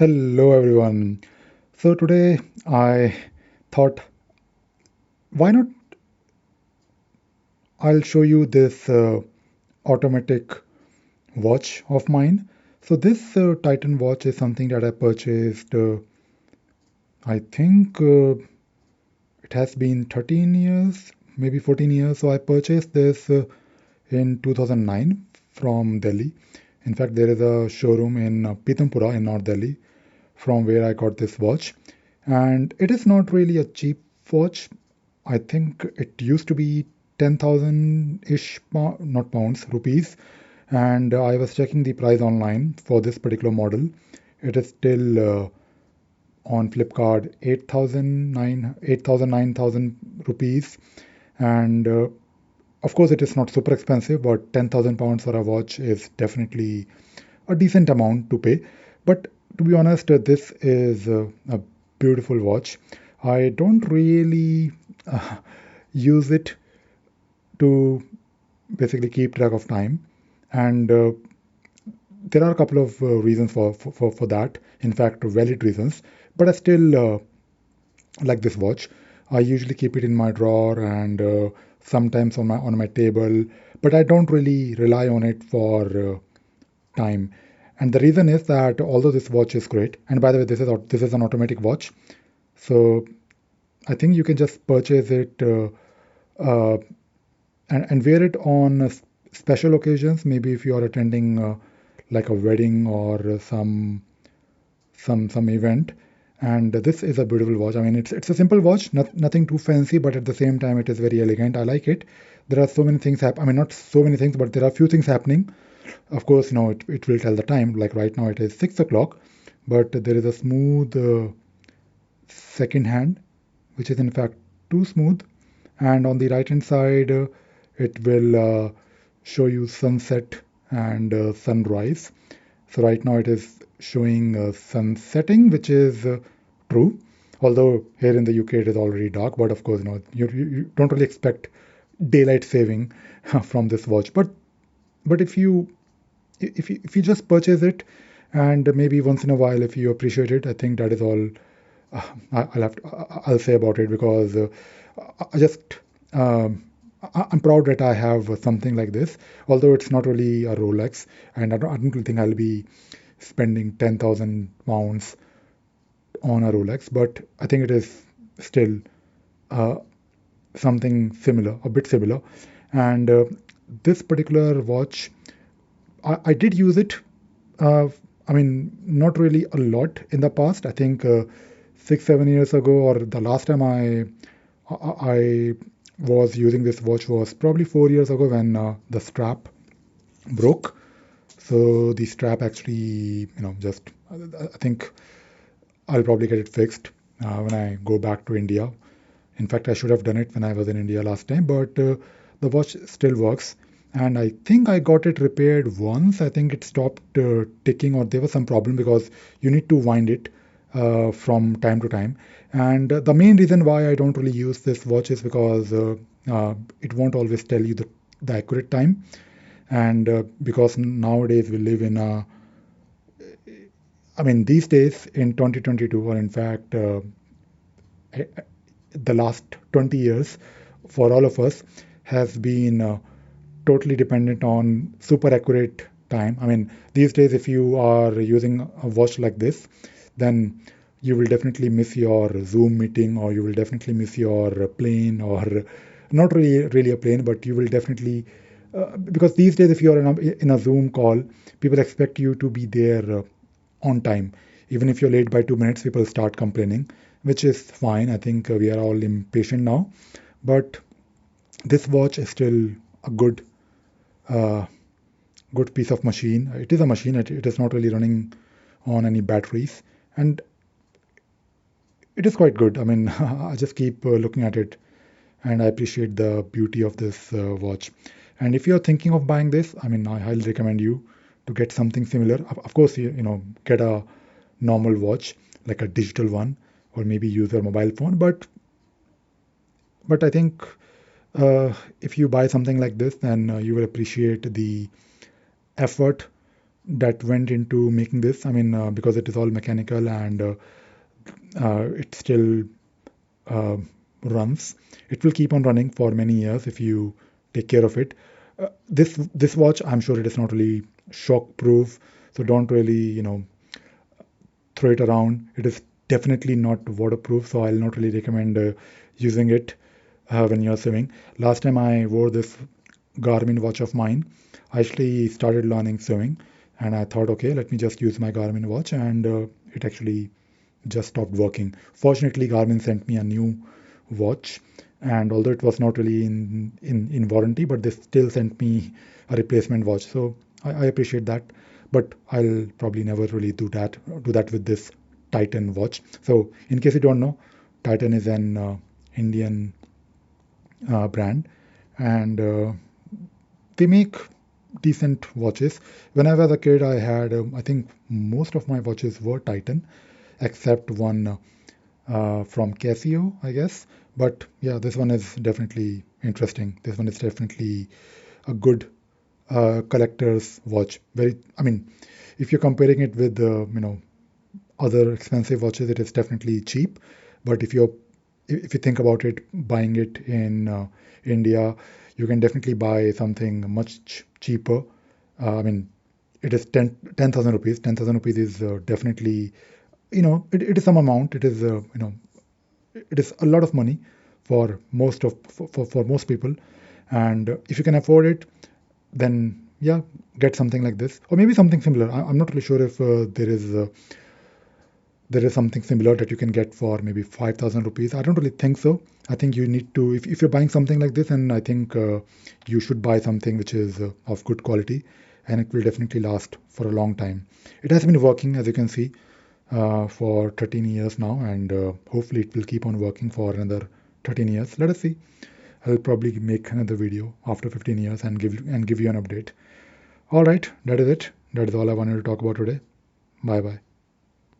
Hello everyone. So today I thought, why not I'll show you this automatic watch of mine. So this Titan watch is something that I purchased, I think it has been 13 years, maybe 14 years. So I purchased this in 2009 from Delhi. In fact, there is a showroom in Pitampura in North Delhi from where I got this watch. And it is not really a cheap watch. I think it used to be 10,000-ish, not pounds, rupees. And I was checking the price online for this particular model. It is still on Flipkart 8,000, 9,000 rupees. And of course, it is not super expensive, but 10,000 pounds for a watch is definitely a decent amount to pay. But to be honest, this is a beautiful watch. I don't really use it to basically keep track of time, and there are a couple of reasons for that. In fact, valid reasons. But I still like this watch. I usually keep it in my drawer and sometimes on my table, but I don't really rely on it for time. And the reason is that although this watch is great, and by the way, this is an automatic watch, so I think you can just purchase it uh, and wear it on special occasions. Maybe if you are attending like a wedding or some event. And this is a beautiful watch. I mean, it's a simple watch, nothing too fancy, but at the same time, it is very elegant. I like it. There are so many things happen. I mean, not so many things, but there are few things happening. Of course, it will tell the time. Like right now, it is 6 o'clock, but there is a smooth second hand, which is in fact too smooth. And on the right hand side, it will show you sunset and sunrise. So right now it is showing sun setting, which is true. Although here in the UK it is already dark, but of course, you don't really expect daylight saving from this watch. But if you just purchase it and maybe once in a while if you appreciate it, I think that is all I'll say about it because I just um, I'm proud that I have something like this. Although it's not really a Rolex, and I don't really think I'll be spending 10,000 pounds on a Rolex, but I think it is still uh, something similar, a bit similar. And this particular watch, I did use it. Uh, I mean, not really a lot in the past. I think 6, 7 years ago, or the last time I was using this watch was probably 4 years ago when the strap broke. So the strap actually, just I think I'll probably get it fixed when I go back to India. In fact, I should have done it when I was in India last time, but the watch still works. And I think I got it repaired once. I think it stopped ticking, or there was some problem because you need to wind it from time to time. And the main reason why I don't really use this watch is because it won't always tell you the accurate time. And because nowadays we live in a, I mean, these days in 2022, or in fact, eh, the last 20 years for all of us has been totally dependent on super accurate time. I mean, these days, if you are using a watch like this, then you will definitely miss your Zoom meeting, or you will definitely miss your plane, or not really a plane, but you will definitely because these days, if you are in a Zoom call, people expect you to be there on time. Even if you're late by 2 minutes, people start complaining, which is fine. I think we are all impatient now. But this watch is still a uh, good piece of machine. It is a machine. It is not really running on any batteries, and it is quite good. I mean, I just keep looking at it, and I appreciate the beauty of this watch. And if you're thinking of buying this, I mean, I highly recommend you to get something similar. Of course, get a normal watch, like a digital one, or maybe use your mobile phone. But I think if you buy something like this, then you will appreciate the effort that went into making this. I mean, because it is all mechanical and it still uh, runs. It will keep on running for many years if you take care of it. This watch, I'm sure it is not really shock proof, so don't really throw it around. It is definitely not waterproof, so I'll not really recommend using it when you're swimming. Last time I wore this Garmin watch of mine, I actually started learning swimming, and I thought, okay, let me just use my Garmin watch, and it actually just stopped working. Fortunately, Garmin sent me a new watch, and although it was not really in warranty, but they still sent me a replacement watch. So I appreciate that, but I'll probably never really do that with this Titan watch. So in case you don't know, Titan is an Indian brand, and they make decent watches. When I was a kid, I had, I think most of my watches were Titan, except one from Casio, I guess. But yeah, this one is definitely interesting. This one is definitely a good collector's watch. I mean, if you're comparing it with other expensive watches, it is definitely cheap. But if you think about it, buying it in India, you can definitely buy something much cheaper. I mean, it is 10,000 rupees. 10,000 rupees is definitely, it is some amount. It is, it is a lot of money for for most people. And if you can afford it, then yeah, get something like this, or maybe something similar. I'm not really sure if there is something similar that you can get for maybe 5,000 rupees. I don't really think so. I think you need to, if you're buying something like this, and I think you should buy something which is of good quality, and it will definitely last for a long time. It has been working, as you can see, for 13 years now, and hopefully it will keep on working for another 13 years. Let us see. I'll probably make another video after 15 years and give you an update. All right, that is it. That is all I wanted to talk about today. Bye bye.